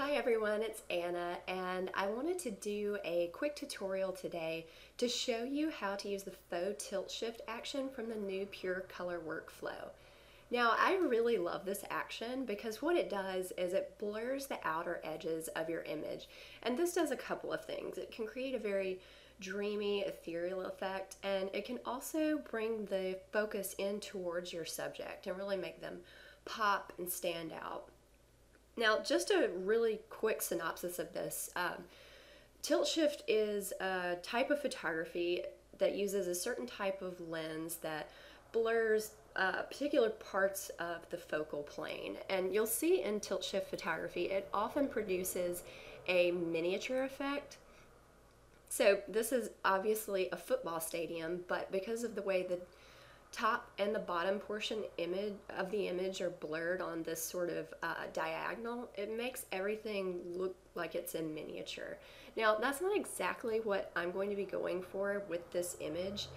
Hi everyone, it's Anna, and I wanted to do a quick tutorial today to show you how to use the Faux Tilt Shift action from the new Pure Color workflow. Now, I really love this action because what it does is it blurs the outer edges of your image, and this does a couple of things. It can create a very dreamy, ethereal effect, and it can also bring the focus in towards your subject and really make them pop and stand out. Now, just a really quick synopsis of this. Tilt shift is a type of photography that uses a certain type of lens that blurs particular parts of the focal plane. And you'll see in tilt shift photography, it often produces a miniature effect. So this is obviously a football stadium, but because of the way the top and the bottom portion of the image are blurred on this sort of diagonal, it makes everything look like it's in miniature. Now, that's not exactly what I'm going to be going for with this image,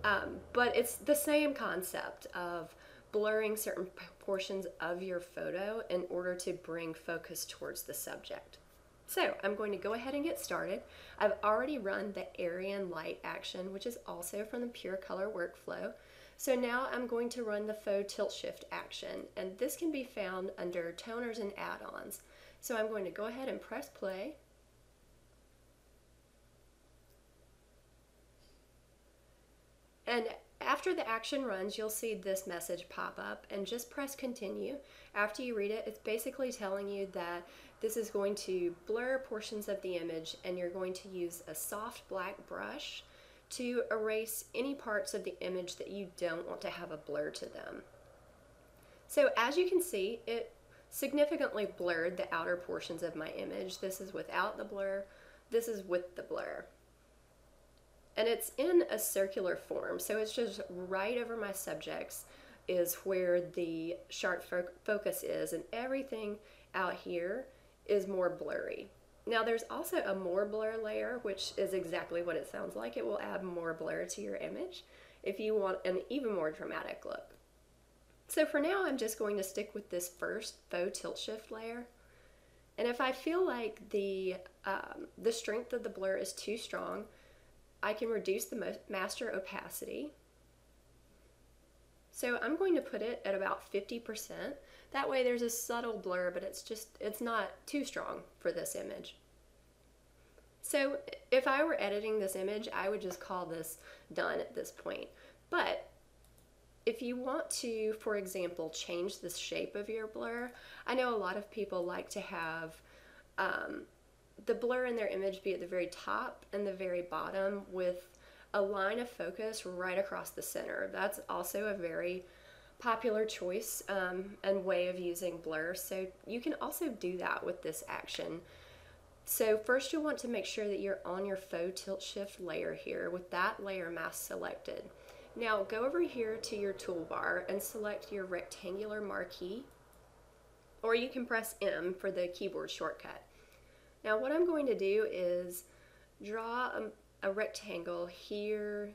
but it's the same concept of blurring certain portions of your photo in order to bring focus towards the subject. So I'm going to go ahead and get started. I've already run the area and light action, which is also from the Pure Color workflow. So now I'm going to run the Faux Tilt Shift action, and this can be found under toners and add-ons. So I'm going to go ahead and press play. And after the action runs, you'll see this message pop up, and just press continue. After you read it, it's basically telling you that this is going to blur portions of the image, and you're going to use a soft black brush to erase any parts of the image that you don't want to have a blur to them. So as you can see, it significantly blurred the outer portions of my image. This is without the blur, this is with the blur. And it's in a circular form, so it's just right over my subjects is where the sharp focus is, and everything out here is more blurry. Now there's also a more blur layer, which is exactly what it sounds like. It will add more blur to your image if you want an even more dramatic look. So for now, I'm just going to stick with this first Faux Tilt Shift layer. And if I feel like the strength of the blur is too strong, I can reduce the master opacity. So I'm going to put it at about 50%. That way there's a subtle blur, but it's not too strong for this image. So if I were editing this image, I would just call this done at this point. But if you want to, for example, change the shape of your blur, I know a lot of people like to have the blur in their image be at the very top and the very bottom with a line of focus right across the center. That's also a very popular choice and way of using blur, so you can also do that with this action. So first you'll want to make sure that you're on your Faux Tilt Shift layer here with that layer mask selected. Now go over here to your toolbar and select your rectangular marquee, or you can press M for the keyboard shortcut. Now what I'm going to do is draw a rectangle here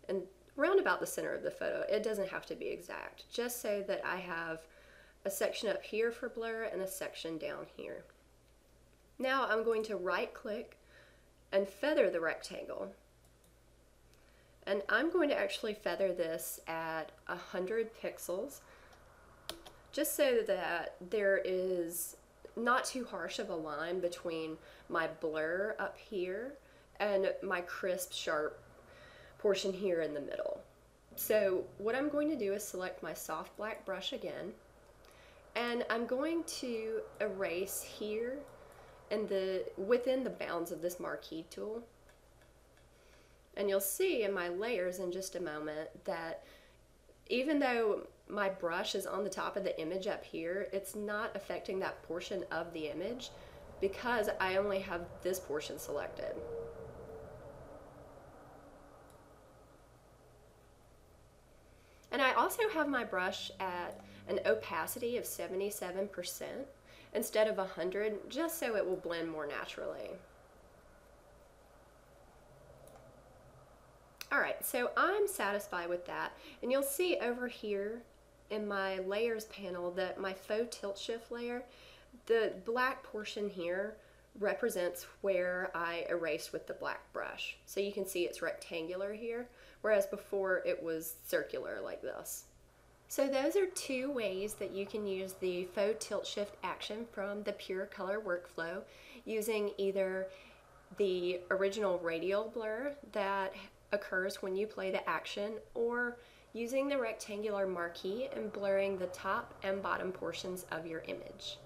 and round about the center of the photo. It doesn't have to be exact, just so that I have a section up here for blur and a section down here. Now I'm going to right click and feather the rectangle. And I'm going to actually feather this at 100 pixels, just so that there is not too harsh of a line between my blur up here and my crisp, sharp portion here in the middle. So what I'm going to do is select my soft black brush again, and I'm going to erase here and within the bounds of this marquee tool. And you'll see in my layers in just a moment that even though my brush is on the top of the image up here, it's not affecting that portion of the image because I only have this portion selected. And I also have my brush at an opacity of 77% instead of 100, just so it will blend more naturally. Alright, so I'm satisfied with that, and you'll see over here in my layers panel that my Faux Tilt Shift layer The black portion here represents where I erased with the black brush. So you can see it's rectangular here, whereas before it was circular like this. So those are two ways that you can use the Faux Tilt Shift Action from the Pure Color workflow, using either the original radial blur that occurs when you play the action, or using the rectangular marquee and blurring the top and bottom portions of your image.